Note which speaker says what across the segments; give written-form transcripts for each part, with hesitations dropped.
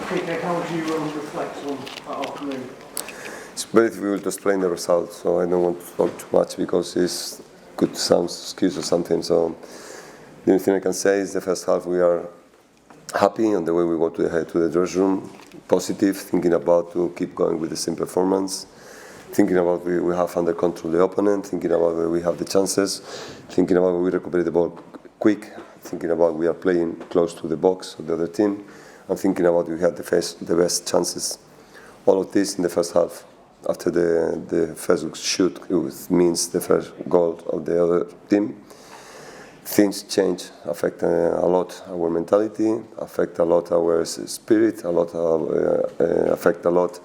Speaker 1: Quique, how would you reflect on that afternoon?
Speaker 2: It's very difficult to explain the result, so I don't want to talk too much because it could sound excuse or something. So the only thing I can say is the first half we are happy on the way we go to the dressing room, positive, thinking about to keep going with the same performance, thinking about we have under control the opponent, thinking about where we have the chances, thinking about where we recuperate the ball quick, thinking about we are playing close to the box of the other team, and thinking about we had the best chances. All of this in the first half. After the first shoot, it means the first goal of the other team. Things change, affect a lot our mentality, affect a lot our spirit, affect a lot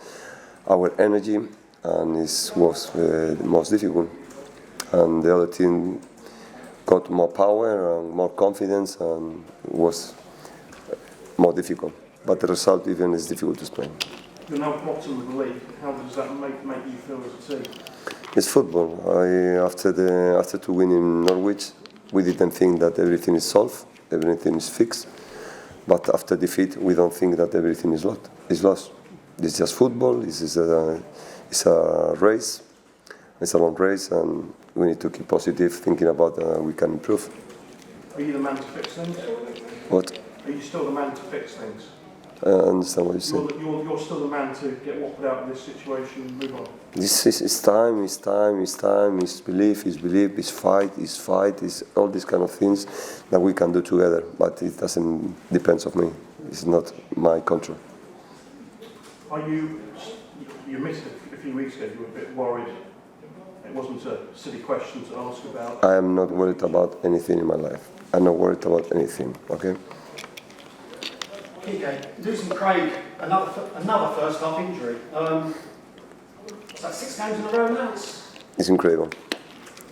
Speaker 2: our energy, and it was the most difficult. And the other team got more power and more confidence, and it was more difficult. But the result even is difficult to explain.
Speaker 1: You're now bottom of the league. How does that make you feel as a team?
Speaker 2: It's football. After to win in Norwich, we didn't think that everything is solved, everything is fixed. But after defeat, we don't think that everything is lost. It's just football. It's a race. It's a long race, and we need to keep positive, thinking about we can improve.
Speaker 1: Are you the man to fix things?
Speaker 2: What?
Speaker 1: Are you still the man to fix things?
Speaker 2: I understand what you say.
Speaker 1: You're still the man to get Watford out of this situation and move on.
Speaker 2: This is it's time, it's belief, it's fight, it's all these kind of things that we can do together. But it doesn't depend on me. It's not my control.
Speaker 1: You admitted a few weeks ago you were a bit worried. It wasn't a silly question to ask about.
Speaker 2: I am not worried about anything in my life. I'm not worried about anything. Okay.
Speaker 3: Quique, losing Craig, another first half injury. It's like 6 games in a row now.
Speaker 2: It's incredible.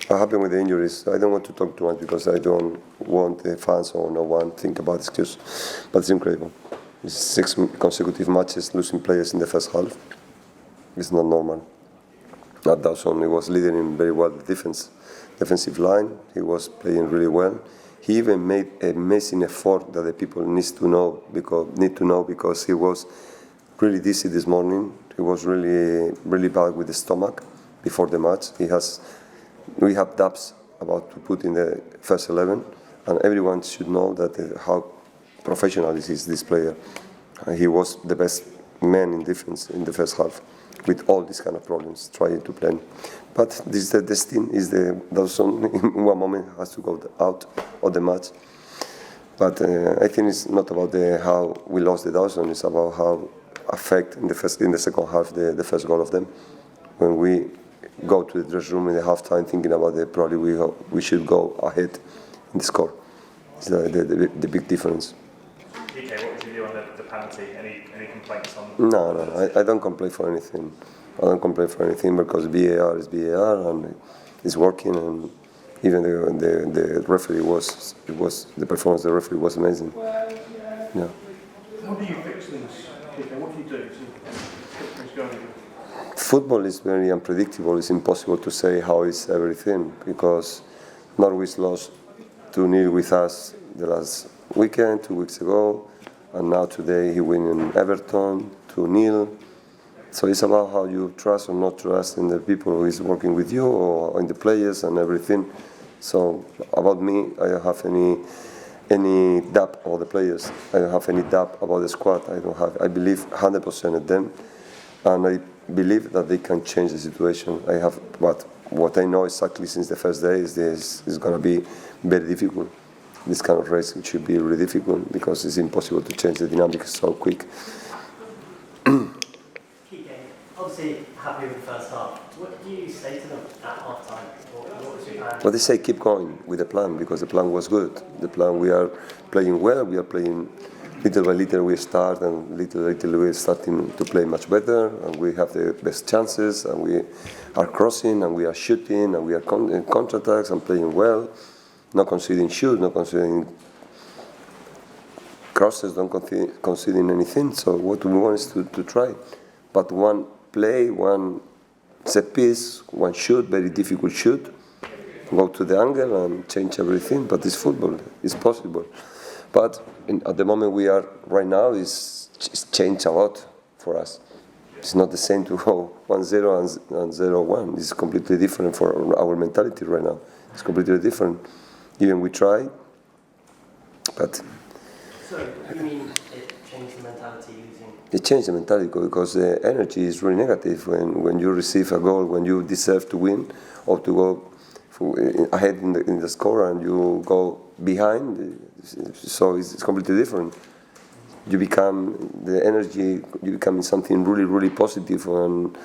Speaker 2: What happened with the injuries? I don't want to talk too much because I don't want the fans or no one think about excuse. But it's incredible. It's 6 consecutive matches losing players in the first half. It's not normal. Dawson, he was leading very well the defensive line. He was playing really well. He even made an amazing effort that the people need to know because he was really dizzy this morning. He was really bad with the stomach before the match. We have doubts about to put in the first 11, and everyone should know that how professional is this player. He was the best man in defense in the first half, with all these kind of problems, trying to play. But this is the destiny, Dawson in one moment has to go out of the match. But I think it's not about how we lost the Dawson, it's about how affect in the second half the first goal of them. When we go to the dressing room in the half-time thinking about probably we should go ahead in the score. It's the big difference.
Speaker 4: Quique, what would you do on the penalty? Any complaints on?
Speaker 2: No, I don't complain for anything. I don't complain for anything because VAR is VAR and it's working, and even the referee the performance of the referee was amazing. Yeah.
Speaker 1: How do you fix things, Quique? What do you do to get things going?
Speaker 2: Football is very unpredictable. It's impossible to say how is everything because Norwich lost 2-0 with us the last weekend, 2 weeks ago, and now today he win in Everton 2-0. So it's about how you trust or not trust in the people who is working with you or in the players and everything. So about me, I don't have any doubt about the players. I don't have any doubt about the squad. I believe 100% in them, and I believe that they can change the situation. What I know exactly since the first day is going to be very difficult. This kind of race, it should be really difficult because it's impossible to change the dynamics so quick.
Speaker 5: Obviously happy with the first half. What do you say to them at half time? What was your plan?
Speaker 2: Well, they say keep going with the plan because the plan was good. The plan, we are playing well, we are playing little by little we start, and little by little we are starting to play much better, and we have the best chances, and we are crossing, and we are shooting, and we are in counter-attacks and playing well, not conceding shoots, not conceding crosses, not conceding anything. So what we want is to try. But one play, one set piece, one shoot, very difficult shoot, go to the angle and change everything. But it's football, it's possible. But at the moment we are right now, it's changed a lot for us. It's not the same to go 1-0 and 0-1. It's completely different for our mentality right now. It's completely different. Even we try, but...
Speaker 5: So, you mean it changed the mentality using...
Speaker 2: It changed the mentality because the energy is really negative when you receive a goal, when you deserve to win or to go ahead in the score and you go behind. So it's completely different. You become the energy. You become something really, really positive and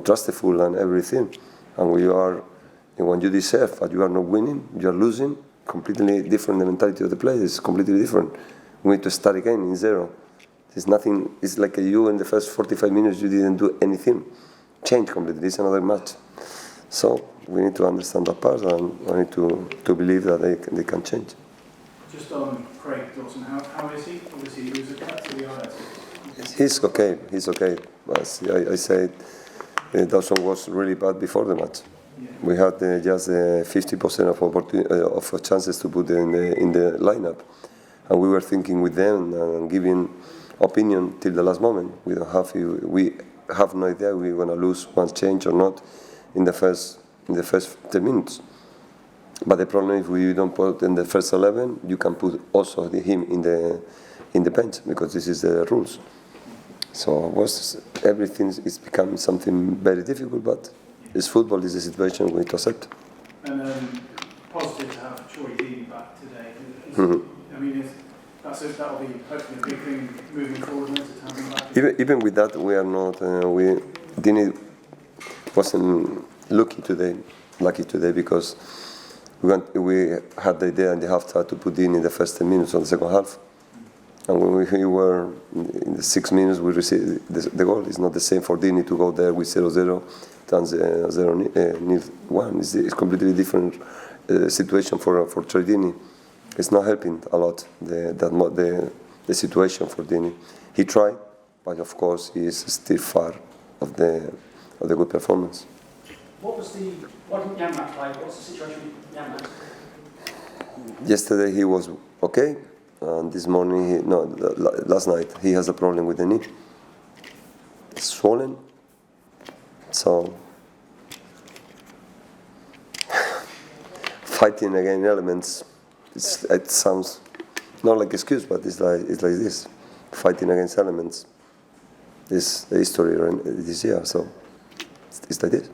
Speaker 2: trustful and everything. And when you deserve, but you are not winning, you are losing. Completely different. The mentality of the players is completely different. We need to start again in zero. It's nothing. It's like you in the first 45 minutes you didn't do anything. Change completely. It's another match. So we need to understand that part and we need to believe that they can change.
Speaker 6: Just on Craig Dawson, how is he? Obviously, he was a cut to the eye.
Speaker 2: He's okay. He's okay. But I said Dawson was really bad before the match.
Speaker 6: Yeah.
Speaker 2: We had just 50% of chances to put in the lineup, and we were thinking with them and giving opinion till the last moment. We have no idea we're going to lose one change or not in the first 10 minutes. But the problem is if we don't put in the first 11, you can put also him in the bench because this is the rules. So everything is becoming something very difficult, but it's football. This is a situation we need to accept.
Speaker 6: And positive to have Troy Deeney back today. I mean, that'll be hopefully a big thing moving forward. To have him back.
Speaker 2: Even with that, we are not. Deeney wasn't lucky today because we had the idea in the half time to put Deeney in the first 10 minutes of the second half. And when we were in the 6 minutes, we received the goal. It's not the same for Deeney to go there with 0-0 than 0-1. It's a completely different situation for Troy Deeney. It's not helping a lot the situation for Deeney. He tried, but of course he is still far of the good performance.
Speaker 3: Why didn't Jan play? What's the situation with Jan?
Speaker 2: Yesterday he was okay, and this morning, last night he has a problem with the knee. It's swollen, so fighting against elements. It sounds not like excuse, but it's like this, fighting against elements. Is the history this year, so it's like this.